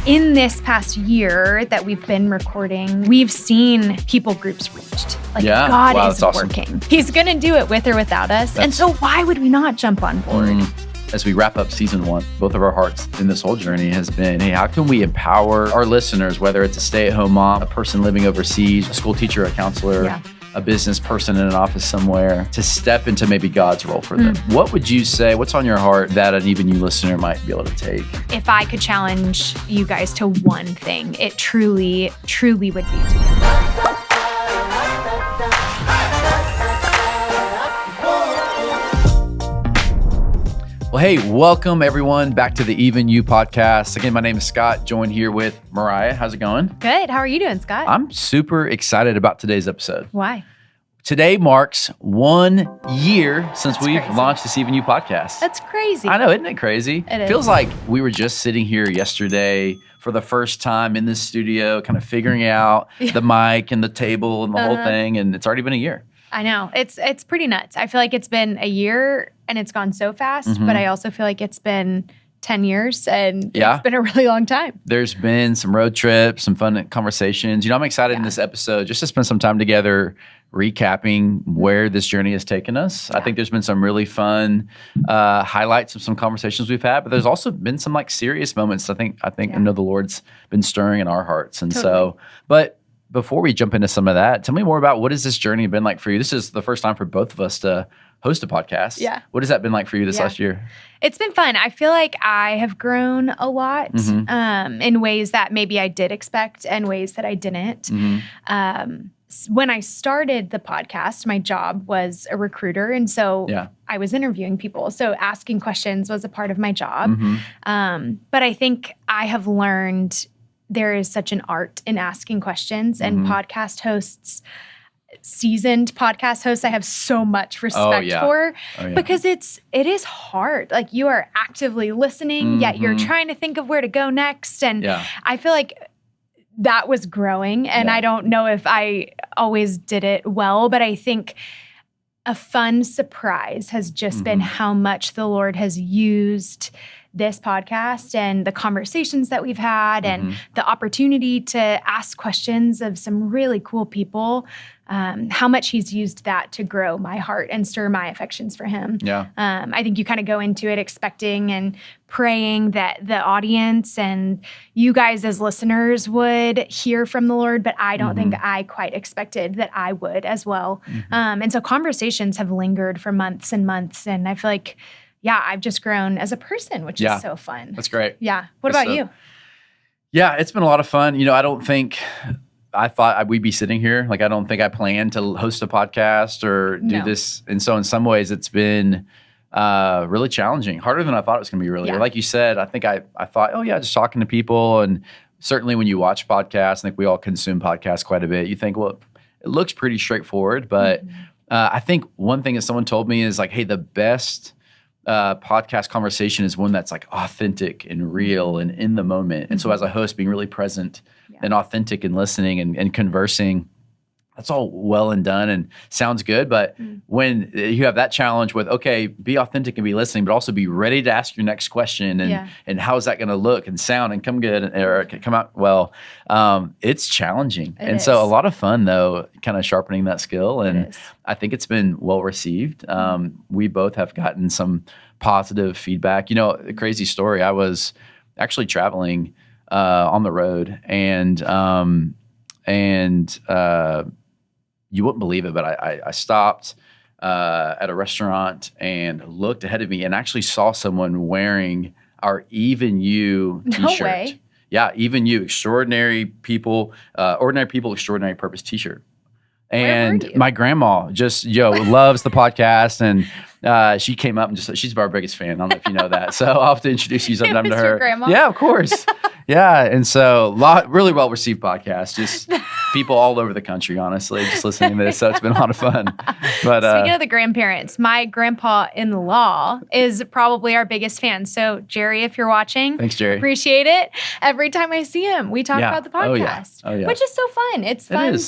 In this past year that we've been recording, we've seen people groups reached. God is working. He's going to do it with or without us. And so why would we not jump on board? As we wrap up season 1, both of our hearts in this whole journey has been, hey, how can we empower our listeners, whether it's a stay-at-home mom, a person living overseas, a school teacher, a counselor, a business person in an office somewhere, to step into maybe God's role for them. What would you say, what's on your heart that an Even You listener might be able to take? If I could challenge you guys to one thing, it truly, truly would be together. Well, hey, welcome everyone back to the Even You podcast. Again, my name is Scott, joined here with Mariah. How's it going? Good. How are you doing, Scott? I'm super excited about today's episode. Why? Today marks 1 year since we've launched this Even You podcast. That's crazy. I know, isn't it crazy? It is. Feels like we were just sitting here yesterday for the first time in this studio, kind of figuring out the mic and the table and the whole thing, and it's already been a year. I know. It's pretty nuts. I feel like it's been a year and it's gone so fast, but I also feel like it's been 10 years and it's been a really long time. There's been some road trips, some fun conversations. I'm excited in this episode just to spend some time together recapping where this journey has taken us. I think there's been some really fun highlights of some conversations we've had, but there's also been some serious moments. I know the Lord's been stirring in our hearts. And but before we jump into some of that, tell me more about what has this journey been like for you? This is the first time for both of us to host a podcast. Yeah. What has that been like for you this last year? It's been fun. I feel like I have grown a lot in ways that maybe I did expect and ways that I didn't. When I started the podcast, my job was a recruiter. And so I was interviewing people. So asking questions was a part of my job. But I think I have learned there is such an art in asking questions, and podcast hosts, seasoned podcast hosts, I have so much respect for because it is hard. Like, you are actively listening, yet you're trying to think of where to go next. And I feel like that was growing, and I don't know if I always did it well, but I think a fun surprise has just been how much the Lord has used this podcast and the conversations that we've had and the opportunity to ask questions of some really cool people, how much he's used that to grow my heart and stir my affections for him. I think you kind of go into it expecting and praying that the audience and you guys as listeners would hear from the Lord, but I don't think I quite expected that I would as well. And so conversations have lingered for months and months, and I feel like I've just grown as a person, which is so fun. That's great. Yeah. What about you? Yeah, it's been a lot of fun. I don't think I thought we'd be sitting here. I don't think I planned to host a podcast or do this. And so in some ways it's been really challenging, harder than I thought it was going to be really. Like you said, I think I thought, just talking to people. And certainly when you watch podcasts, I think we all consume podcasts quite a bit. You think, well, it looks pretty straightforward. But I think one thing that someone told me is hey, the best podcast conversation is one that's authentic and real and in the moment. And so as a host, being really present and authentic and listening and conversing, that's all well and done and sounds good. But when you have that challenge with, be authentic and be listening, but also be ready to ask your next question and how is that going to look and sound and come good or come out well, it's challenging. So a lot of fun, though, kind of sharpening that skill. And I think it's been well received. We both have gotten some positive feedback. A crazy story. I was actually traveling on the road and you wouldn't believe it, but I stopped at a restaurant and looked ahead of me and actually saw someone wearing our Even You t-shirt. No way. Yeah, Even You, Extraordinary People, Ordinary People, Extraordinary Purpose t-shirt. And my grandma just, loves the podcast. And she came up and just, she's our biggest fan. I don't know if you know that. So I'll have to introduce you sometime to her. Your grandma? Yeah, of course. And so really well received podcast. Just people all over the country, honestly, just listening to this. So it's been a lot of fun. But speaking of the grandparents, my grandpa-in-law is probably our biggest fan. So Jerry, if you're watching, thanks, Jerry. Appreciate it. Every time I see him, we talk about the podcast, which is so fun. It's fun to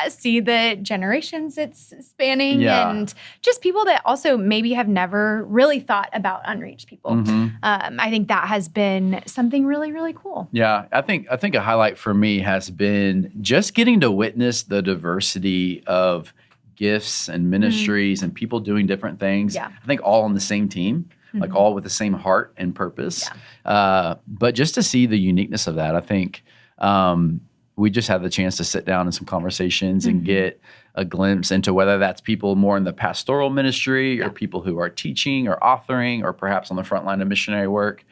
see the generations it's spanning and just people that also maybe have never really thought about unreached people. I think that has been something really, really cool. Yeah, I think a highlight for me has been just getting to witness the diversity of gifts and ministries and people doing different things. I think all on the same team, like all with the same heart and purpose. But just to see the uniqueness of that, I think we just had the chance to sit down in some conversations and get a glimpse into whether that's people more in the pastoral ministry or people who are teaching or authoring or perhaps on the front line of missionary work.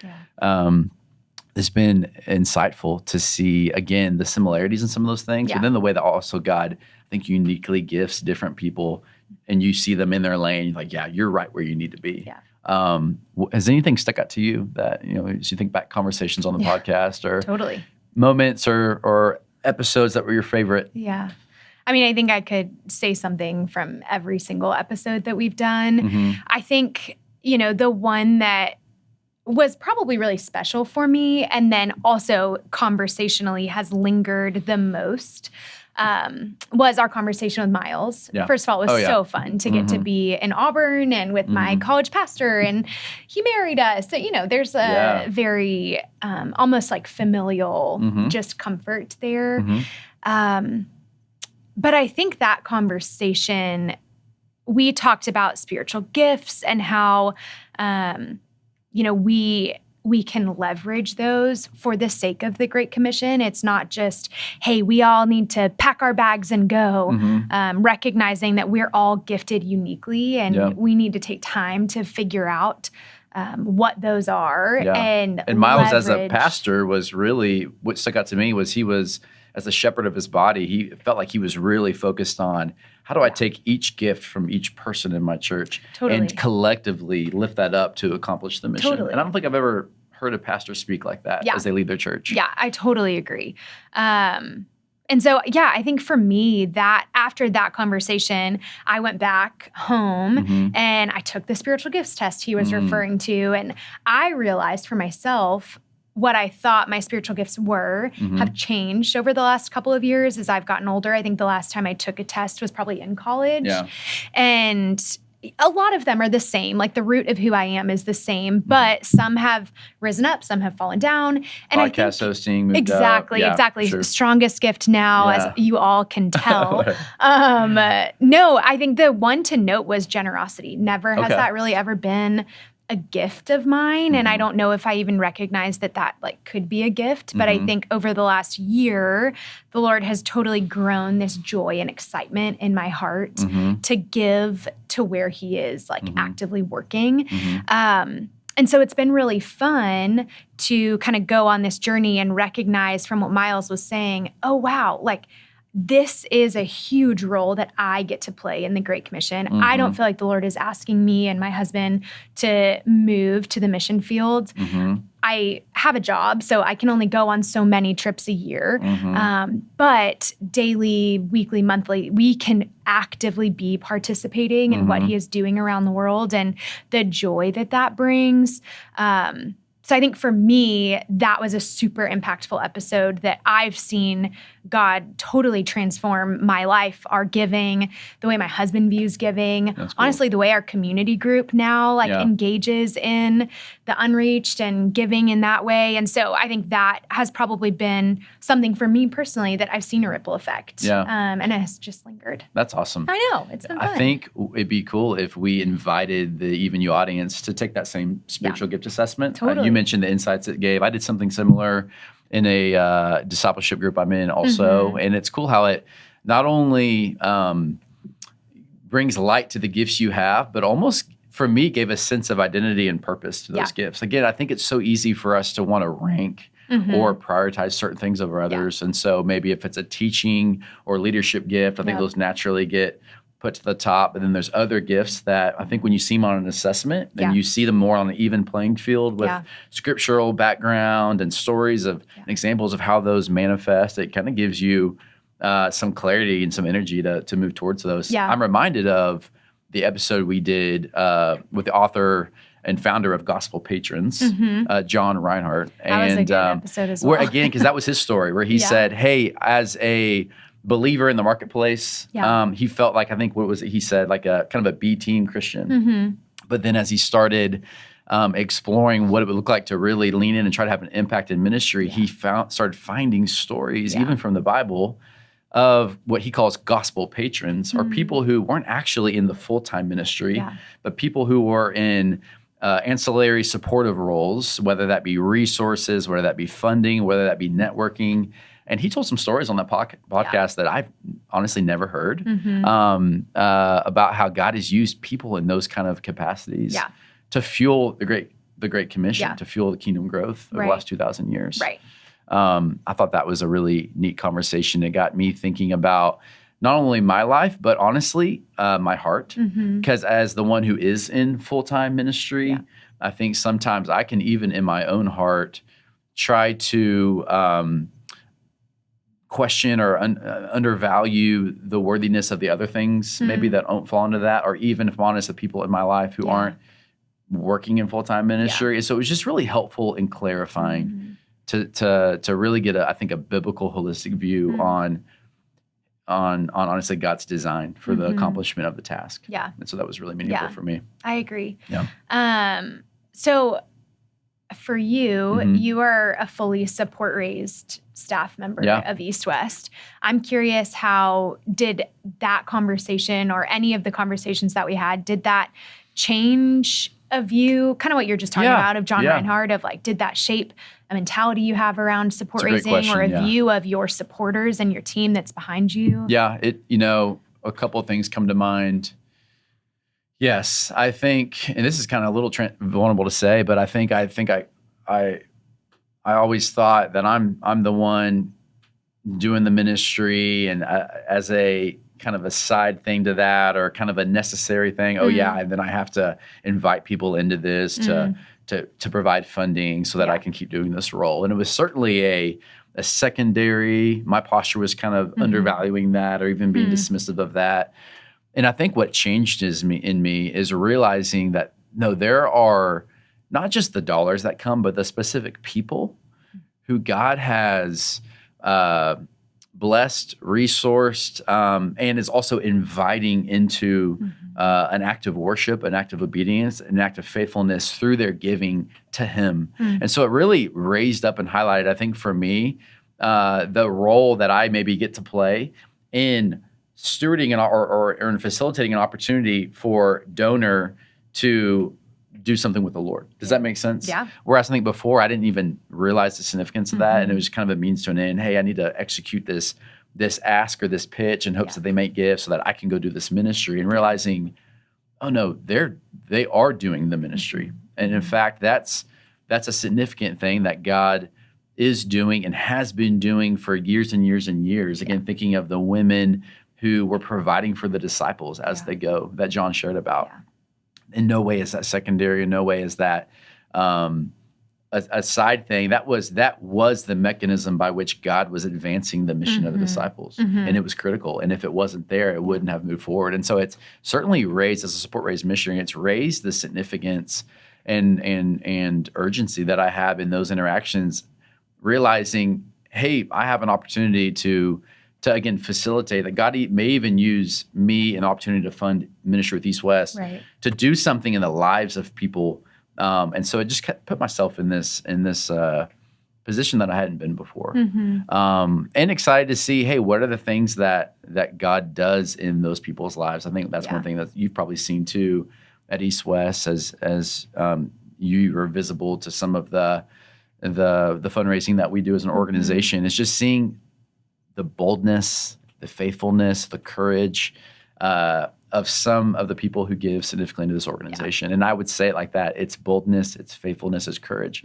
It's been insightful to see, again, the similarities in some of those things, but then the way that also God, I think, uniquely gifts different people and you see them in their lane, you're like, yeah, you're right where you need to be. Has anything stuck out to you that, as you think back conversations on the podcast or moments or episodes that were your favorite? I mean, I think I could say something from every single episode that we've done. I think, the one that was probably really special for me and then also conversationally has lingered the most was our conversation with Miles. First of all, it was so fun to get to be in Auburn and with my college pastor, and he married us. So, there's a very almost like familial just comfort there. But I think that conversation, we talked about spiritual gifts and how, we can leverage those for the sake of the Great Commission. It's not just, hey, we all need to pack our bags and go, recognizing that we're all gifted uniquely and we need to take time to figure out what those are. And Miles as a pastor was really, what stuck out to me was he was, as a shepherd of his body, he felt like he was really focused on how do I take each gift from each person in my church and collectively lift that up to accomplish the mission. And I don't think I've ever heard a pastor speak like that as they lead their church. I totally agree. And so, I think for me, that after that conversation, I went back home and I took the spiritual gifts test he was referring to. And I realized for myself what I thought my spiritual gifts were have changed over the last couple of years as I've gotten older. I think the last time I took a test was probably in college. And a lot of them are the same. Like the root of who I am is the same, but some have risen up, some have fallen down. And podcast hosting, moved exactly. Sure. Strongest gift now, as you all can tell. No, I think the one to note was generosity. Never has that really ever been a gift of mine. And I don't know if I even recognize that could be a gift, but I think over the last year, the Lord has totally grown this joy and excitement in my heart to give to where he is actively working. And so it's been really fun to kind of go on this journey and recognize from what Miles was saying, oh, wow, this is a huge role that I get to play in the Great Commission. I don't feel like the Lord is asking me and my husband to move to the mission field. I have a job, so I can only go on so many trips a year. But daily, weekly, monthly, we can actively be participating in what he is doing around the world and the joy that brings. So I think for me, that was a super impactful episode that I've seen God totally transform my life, our giving, the way my husband views giving, honestly, the way our community group now engages in the unreached and giving in that way. And so I think that has probably been something for me personally that I've seen a ripple effect. And it has just lingered. That's awesome. I know. It's been fun. I think it'd be cool if we invited the Even You audience to take that same spiritual gift assessment. Totally. You mentioned the insights it gave. I did something similar in a discipleship group I'm in also. And it's cool how it not only brings light to the gifts you have, but almost, for me, gave a sense of identity and purpose to those gifts. Again, I think it's so easy for us to want to rank or prioritize certain things over others. And so maybe if it's a teaching or leadership gift, I think those naturally get put to the top. But then there's other gifts that I think when you see them on an assessment, then you see them more on an even playing field with scriptural background and stories of and examples of how those manifest. It kind of gives you some clarity and some energy to move towards those. Yeah. I'm reminded of the episode we did with the author and founder of Gospel Patrons, John Reinhardt. That was a good episode as well. Where, again, because that was his story, where he said, hey, as a believer in the marketplace, he felt like, I think, what was it he said, like a kind of a B-team Christian. But then as he started exploring what it would look like to really lean in and try to have an impact in ministry, he started finding stories, even from the Bible, of what he calls gospel patrons, or people who weren't actually in the full-time ministry, but people who were in ancillary supportive roles, whether that be resources, whether that be funding, whether that be networking. And he told some stories on that podcast that I've honestly never heard about how God has used people in those kind of capacities to fuel the Great Commission, to fuel the kingdom growth over the last 2,000 years. Right. I thought that was a really neat conversation. It got me thinking about not only my life, but honestly, my heart. Because as the one who is in full-time ministry, I think sometimes I can even in my own heart try to question or undervalue the worthiness of the other things maybe that don't fall into that, or even, if I'm honest, the people in my life who aren't working in full-time ministry. And so it was just really helpful in clarifying to really get I think a biblical holistic view on honestly God's design for the accomplishment of the task. Yeah. And so that was really meaningful for me. I agree. Yeah. So for you, you are a fully support-raised staff member of East West. I'm curious, how did that conversation, or any of the conversations that we had, did that change a view, kind of what you're just talking about of John Reinhardt, of like, did that shape a mentality you have around support raising, or a view of your supporters and your team that's behind you? Yeah, a couple of things come to mind. Yes, I think, and this is kind of a little vulnerable to say, but I think I always thought that I'm the one doing the ministry, and as a kind of a side thing to that, or kind of a necessary thing. And then I have to invite people into this to provide funding so that I can keep doing this role. And it was certainly a secondary. My posture was kind of undervaluing that, or even being dismissive of that. And I think what changed in me is realizing that, no, there are not just the dollars that come, but the specific people who God has blessed, resourced, and is also inviting into an act of worship, an act of obedience, an act of faithfulness through their giving to Him. And so it really raised up and highlighted, I think, for me, the role that I maybe get to play in stewarding or in facilitating an opportunity for donor to do something with the Lord. Does that make sense? Yeah. Whereas I think before I didn't even realize the significance of that, and it was kind of a means to an end. Hey, I need to execute this ask or this pitch in hopes that they make gifts so that I can go do this ministry, and realizing, oh no, they are doing the ministry. And in fact, that's a significant thing that God is doing and has been doing for years and years and years. Again, thinking of the women who were providing for the disciples as they go, that John shared about. In no way is that secondary. In no way is that a side thing. That was the mechanism by which God was advancing the mission of the disciples, and it was critical. And if it wasn't there, it wouldn't have moved forward. And so it's certainly raised, as a support-raised missionary, it's raised the significance and urgency that I have in those interactions, realizing, hey, I have an opportunity to again facilitate that. God may even use me, an opportunity to fund ministry with East West, to do something in the lives of people. And so it just put myself in this position that I hadn't been before. And excited to see, hey, what are the things that God does in those people's lives? I think that's one thing that you've probably seen too at East West, as you are visible to some of the fundraising that we do as an organization. It's just seeing the boldness, the faithfulness, the courage of some of the people who give significantly to this organization. And I would say it like that. It's boldness, it's faithfulness, it's courage.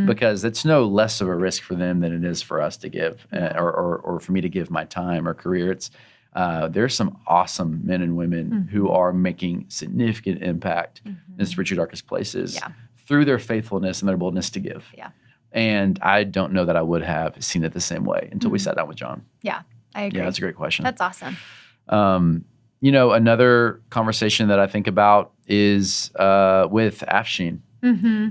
Because it's no less of a risk for them than it is for us to give, or for me to give my time or career. there's some awesome men and women who are making significant impact in spiritual darkest places through their faithfulness and their boldness to give. Yeah. And I don't know that I would have seen it the same way until we sat down with John. Yeah, I agree. Yeah, that's a great question. That's awesome. Another conversation that I think about is with Afshin,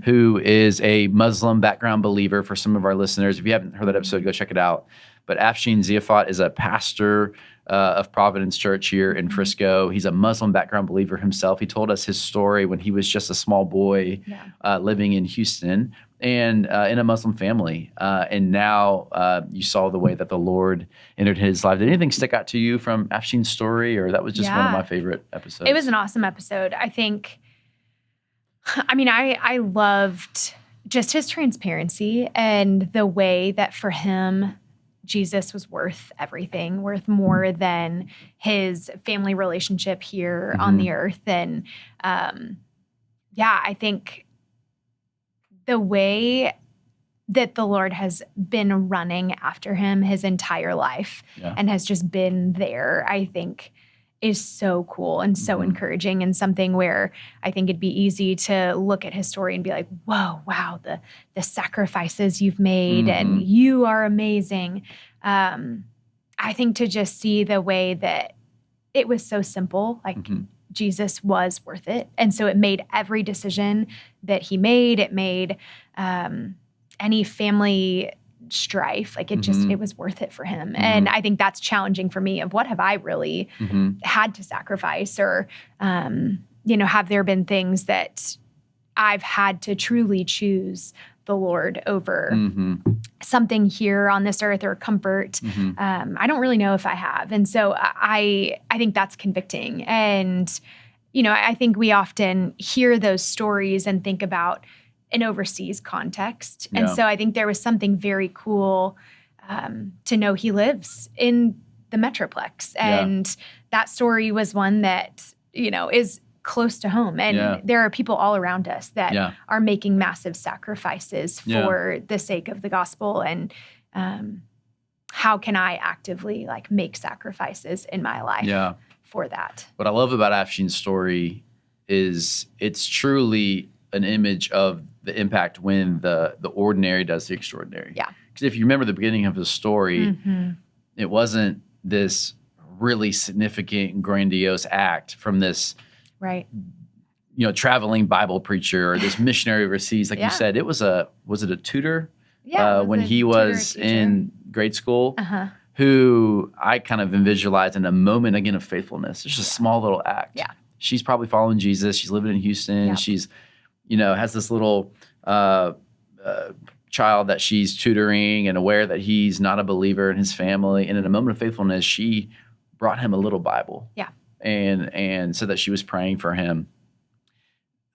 who is a Muslim background believer for some of our listeners. If you haven't heard that episode, go check it out. But Afshin Ziafat is a pastor of Providence Church here in Frisco. He's a Muslim background believer himself. He told us his story when he was just a small boy living in Houston and in a Muslim family. And now you saw the way that the Lord entered his life. Did anything stick out to you from Afshin's story, or that was just one of my favorite episodes? It was an awesome episode. I loved just his transparency and the way that for him, Jesus was worth everything, worth more than his family relationship here on the earth. And I think the way that the Lord has been running after him his entire life and has just been there, I think is so cool and so encouraging, and something where I think it'd be easy to look at his story and be like, whoa, wow, the sacrifices you've made and you are amazing. I think to just see the way that it was so simple, like Jesus was worth it. And so it made every decision that he made, it made any family strife, like it was worth it for him. And I think that's challenging for me, of what have I really had to sacrifice, or have there been things that I've had to truly choose the Lord over something here on this earth, or comfort. I don't really know if I have. And so I think that's convicting. And I think we often hear those stories and think about an overseas context. And so I think there was something very cool to know he lives in the Metroplex. And that story was one that, is close to home. And there are people all around us that are making massive sacrifices for the sake of the gospel. And how can I actively make sacrifices in my life for that? What I love about Afshin's story is it's truly an image of the impact when the ordinary does the extraordinary. Yeah. Because if you remember the beginning of the story, it wasn't this really significant, grandiose act from this, traveling Bible preacher or this missionary overseas. Like you said, was it a tutor? When he was in grade school, who I kind of visualized in a moment again of faithfulness. It's just a small little act. Yeah. She's probably following Jesus. She's living in Houston. Yep. She's has this little child that she's tutoring and aware that he's not a believer in his family. And in a moment of faithfulness, she brought him a little Bible. Yeah. And so that she was praying for him.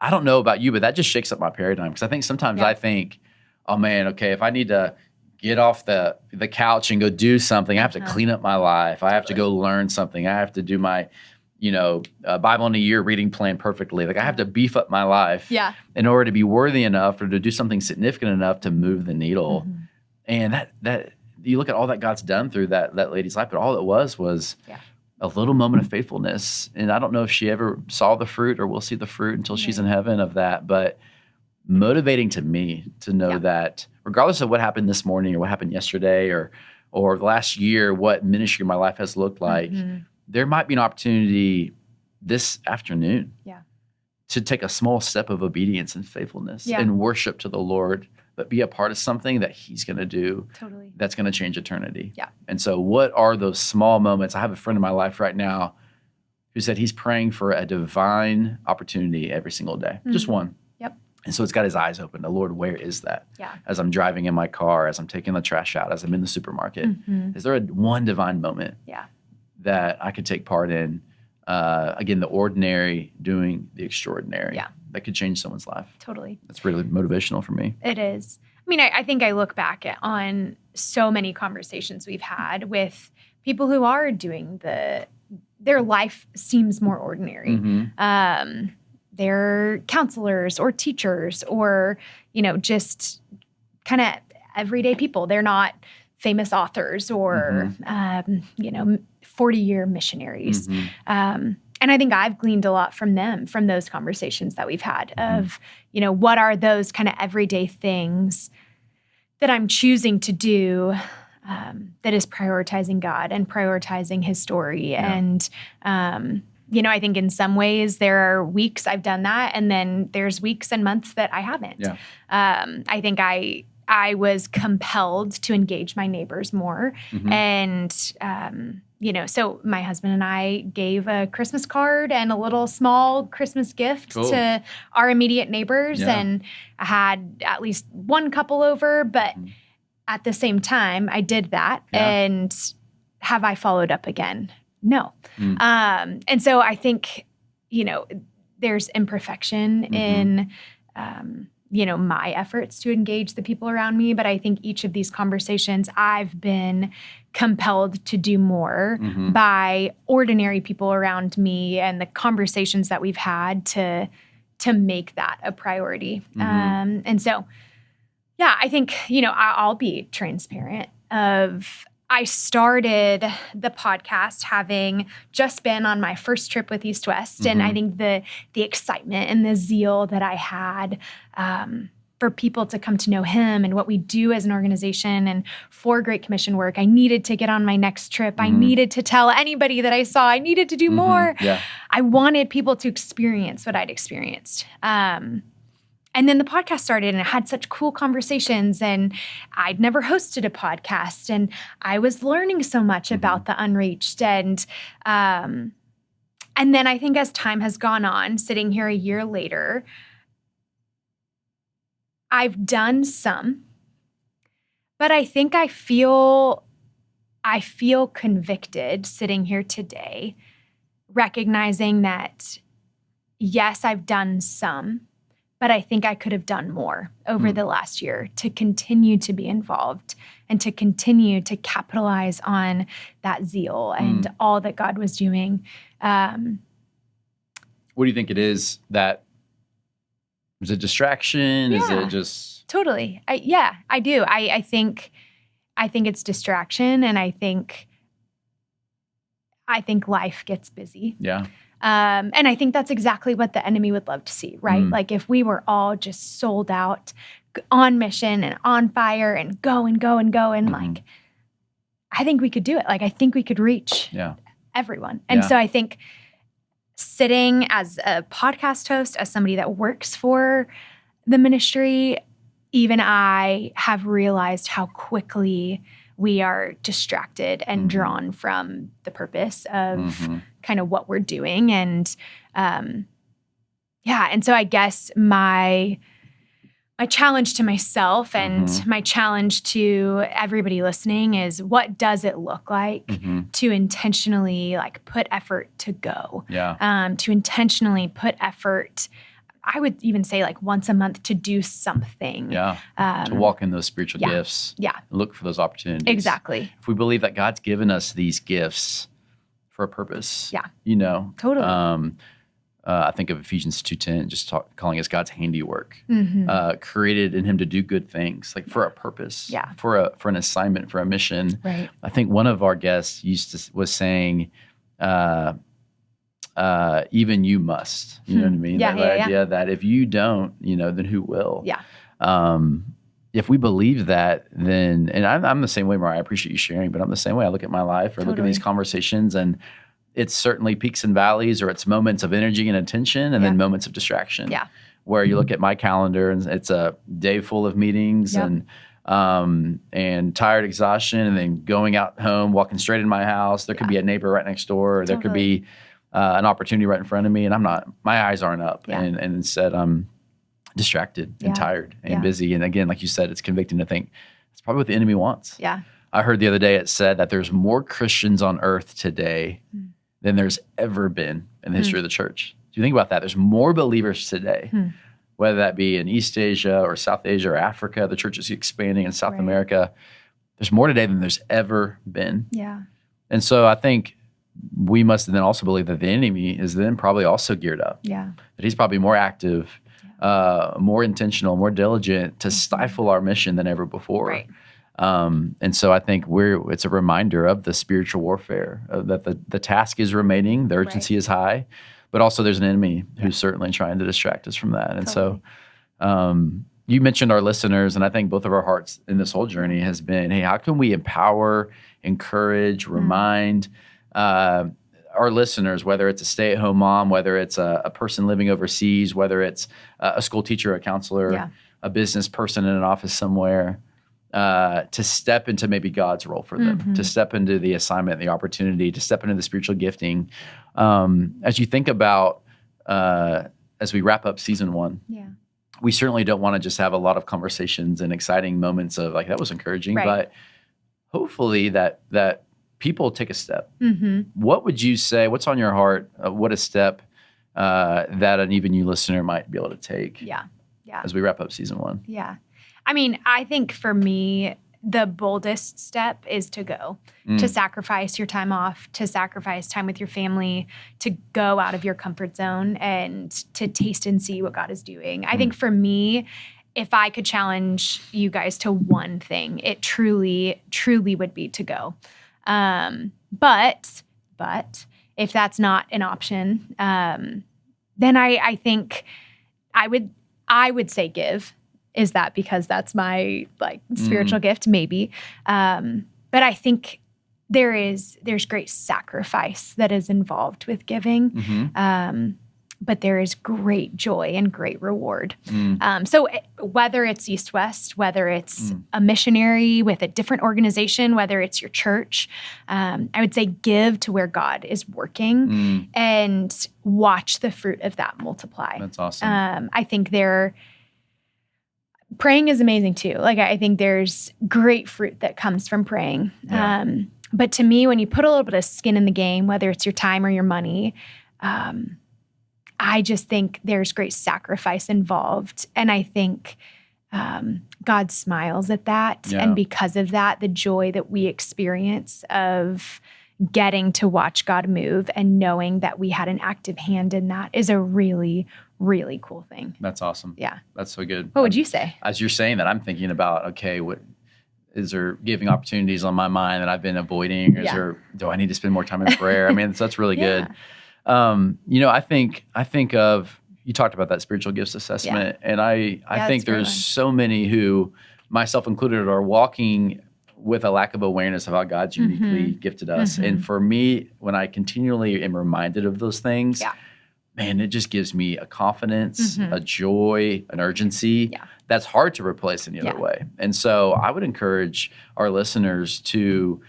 I don't know about you, but that just shakes up my paradigm, because I think sometimes I think, oh man, okay, if I need to get off the couch and go do something, I have to clean up my life. I have to go learn something. I have to do my Bible in a year reading plan perfectly. Like I have to beef up my life in order to be worthy enough, or to do something significant enough to move the needle. And that you look at all that God's done through that lady's life, but all it was a little moment of faithfulness. And I don't know if she ever saw the fruit or will see the fruit until she's in heaven of that, but motivating to me to know that regardless of what happened this morning or what happened yesterday or the last year, what ministry in my life has looked like, there might be an opportunity this afternoon to take a small step of obedience and faithfulness and worship to the Lord, but be a part of something that he's going to do that's going to change eternity. Yeah. And so what are those small moments? I have a friend in my life right now who said he's praying for a divine opportunity every single day, just one. Yep. And so it's got his eyes open to, Lord, where is that? Yeah. As I'm driving in my car, as I'm taking the trash out, as I'm in the supermarket, is there one divine moment that I could take part in? Again, the ordinary doing the extraordinary. Yeah. That could change someone's life. Totally. That's really motivational for me. It is. I mean, I think I look back on so many conversations we've had with people who are doing their life seems more ordinary. They're counselors or teachers or, just kind of everyday people. They're not famous authors or, 40-year missionaries. And I think I've gleaned a lot from them, from those conversations that we've had of, what are those kind of everyday things that I'm choosing to do that is prioritizing God and prioritizing his story. Yeah. And, I think in some ways there are weeks I've done that, and then there's weeks and months that I haven't. Yeah. I think I was compelled to engage my neighbors more. And, so my husband and I gave a Christmas card and a little small Christmas gift to our immediate neighbors. Yeah. And I had at least one couple over, but at the same time, I did that. Yeah. And have I followed up again? No. And so I think, there's imperfection in, my efforts to engage the people around me. But I think each of these conversations, I've been compelled to do more by ordinary people around me and the conversations that we've had to make that a priority. And so, yeah, I think, I'll be transparent of I started the podcast having just been on my first trip with East West. And I think the excitement and the zeal that I had for people to come to know him and what we do as an organization and for Great Commission work, I needed to get on my next trip. I needed to tell anybody that I saw. I needed to do more. Yeah. I wanted people to experience what I'd experienced. And then the podcast started and it had such cool conversations, and I'd never hosted a podcast, and I was learning so much about the unreached. And then I think as time has gone on, sitting here a year later, I've done some, but I think I feel convicted sitting here today, recognizing that, yes, I've done some, but I think I could have done more over the last year to continue to be involved and to continue to capitalize on that zeal and all that God was doing. What do you think it is that is it distraction? Yeah, is it just totally? I do. I think it's distraction, and I think life gets busy. Yeah. And I think that's exactly what the enemy would love to see, right? Like if we were all just sold out, on mission and on fire and go, like, I think we could do it. Like, I think we could reach everyone. And so I think sitting as a podcast host, as somebody that works for the ministry, even I have realized how quickly we are distracted and drawn from the purpose of kind of what we're doing. And and so I guess my challenge to myself and my challenge to everybody listening is, what does it look like to intentionally like put effort to go? Yeah. To intentionally put effort, I would even say like once a month, to do something. Yeah. To walk in those spiritual gifts. Yeah. Look for those opportunities. Exactly. If we believe that God's given us these gifts for a purpose. Yeah. Totally. I think of Ephesians 2:10, calling us God's handiwork, created in him to do good things, like for a purpose, for an assignment, for a mission. Right. I think one of our guests was saying, even you must, you know what I mean? That idea that if you don't, then who will? Yeah. If we believe that, then, and I'm the same way, Mariah, I appreciate you sharing, but I'm the same way. I look at my life or look at these conversations, and it's certainly peaks and valleys, or it's moments of energy and attention, and then moments of distraction. Yeah. Where you look at my calendar and it's a day full of meetings and tired exhaustion, and then going out home, walking straight in my house. There could be a neighbor right next door, or there could be an opportunity right in front of me, and my eyes aren't up, and instead I'm distracted and tired and busy. And again, like you said, it's convicting to think it's probably what the enemy wants. Yeah. I heard the other day it said that there's more Christians on earth today than there's ever been in the history of the church. Do you think about that? There's more believers today, whether that be in East Asia or South Asia or Africa. The church is expanding in South America. There's more today than there's ever been. Yeah. And so I think we must then also believe that the enemy is then probably also geared up. Yeah. That he's probably more active, more intentional, more diligent to stifle our mission than ever before. Right. And so I think it's a reminder of the spiritual warfare, that the task is remaining, the urgency is high, but also there's an enemy who's certainly trying to distract us from that. And so you mentioned our listeners, and I think both of our hearts in this whole journey has been, hey, how can we empower, encourage, remind our listeners, whether it's a stay-at-home mom, whether it's a person living overseas, whether it's a school teacher, a counselor, a business person in an office somewhere, to step into maybe God's role for them, to step into the assignment, the opportunity, to step into the spiritual gifting. As you think about, as we wrap up season 1, we certainly don't want to just have a lot of conversations and exciting moments of like, that was encouraging, but hopefully that people take a step. What would you say, what's on your heart, what a step that an even you listener might be able to take as we wrap up season 1? I mean, I think for me, the boldest step is to go, to sacrifice your time off, to sacrifice time with your family, to go out of your comfort zone and to taste and see what God is doing. I think for me, if I could challenge you guys to one thing, it truly, truly would be to go. But if that's not an option, then I think I would say give. Is that because that's my spiritual gift? Maybe. But I think there's great sacrifice that is involved with giving. But there is great joy and great reward. So whether it's East West, whether it's a missionary with a different organization, whether it's your church, I would say give to where God is working and watch the fruit of that multiply. That's awesome. I think praying is amazing too. Like I think there's great fruit that comes from praying. But to me, when you put a little bit of skin in the game, whether it's your time or your money, I just think there's great sacrifice involved. And I think God smiles at that. And because of that, the joy that we experience of getting to watch God move and knowing that we had an active hand in that is a really, really cool thing. That's awesome. Yeah. That's so good. What would you say? As you're saying that, I'm thinking about, okay, what is there giving opportunities on my mind that I've been avoiding? Or do I need to spend more time in prayer? I mean, that's really good. I think of, you talked about that spiritual gifts assessment, and I think there's so many who, myself included, are walking with a lack of awareness of how God's uniquely gifted us. And for me, when I continually am reminded of those things, man, it just gives me a confidence, a joy, an urgency that's hard to replace any other way. And so I would encourage our listeners to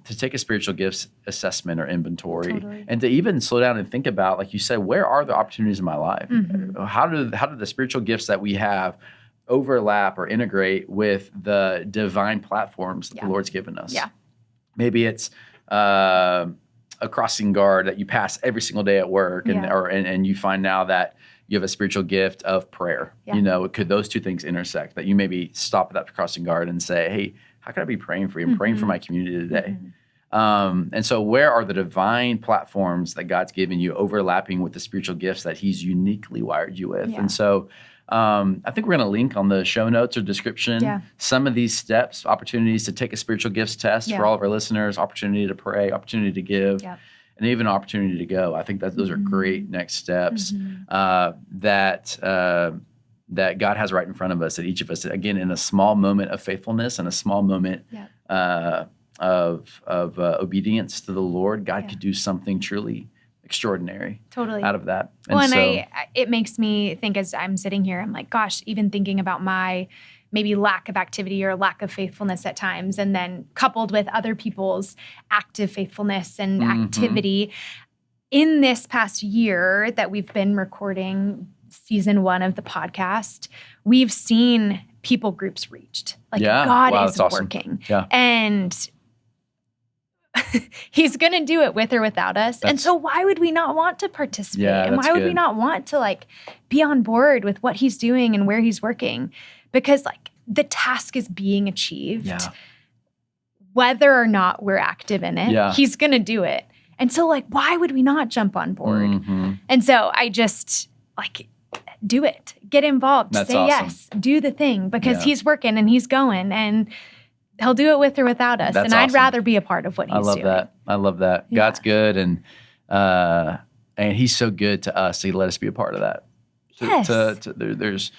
take a spiritual gifts assessment or inventory, and to even slow down and think about, like you said, where are the opportunities in my life? How do the spiritual gifts that we have overlap or integrate with the divine platforms that the Lord's given us? Maybe it's a crossing guard that you pass every single day at work, and you find now that you have a spiritual gift of prayer. Could those two things intersect? That you maybe stop at that crossing guard and say, hey, how can I be praying for you? I'm praying for my community today. And so where are the divine platforms that God's given you overlapping with the spiritual gifts that he's uniquely wired you with? And so I think we're going to link on the show notes or description some of these steps, opportunities to take a spiritual gifts test for all of our listeners, opportunity to pray, opportunity to give, and even opportunity to go. I think that those are great next steps that God has right in front of us, that each of us, again, in a small moment of faithfulness and a small moment of obedience to the Lord, God could do something truly extraordinary out of that. And it makes me think, as I'm sitting here, I'm like, gosh, even thinking about my maybe lack of activity or lack of faithfulness at times, and then coupled with other people's active faithfulness and activity. In this past year that we've been recording season 1 of the podcast, we've seen people groups reached. Like God is working. And he's going to do it with or without us. And so why would we not want to participate? And why would we not want to be on board with what he's doing and where he's working? Because the task is being achieved. Whether or not we're active in it, he's going to do it. And so why would we not jump on board? And so I just do it, get involved, say yes, do the thing, because he's working and he's going. And He'll do it with or without us. That's and awesome. I'd rather be a part of what he's doing. I love that. Yeah. God's good, and he's so good to us. He let us be a part of that. Yes. There's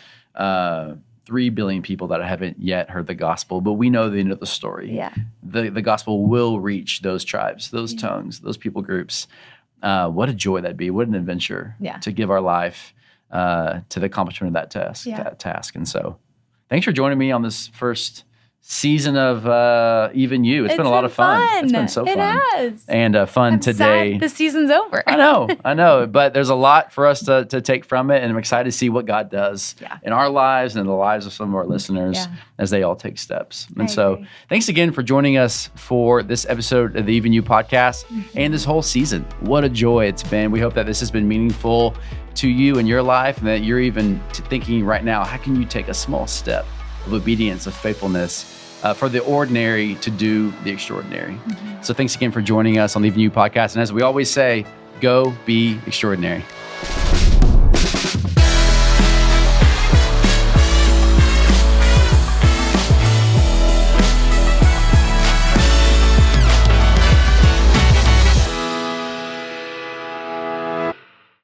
3 billion people that haven't yet heard the gospel, but we know the end of the story. Yeah. The gospel will reach those tribes, those tongues, those people groups. What a joy that'd be. What an adventure to give our life to the accomplishment of that task. And so thanks for joining me on this first season of Even You. It's been a lot of fun. It's been so fun. It has. And fun today. Sad the season's over. I know. But there's a lot for us to take from it. And I'm excited to see what God does in our lives and in the lives of some of our listeners as they all take steps. And so thanks again for joining us for this episode of the Even You podcast and this whole season. What a joy it's been. We hope that this has been meaningful to you in your life and that you're even thinking right now, how can you take a small step of obedience, of faithfulness, for the ordinary to do the extraordinary. So thanks again for joining us on the Even You podcast. And as we always say, go be extraordinary.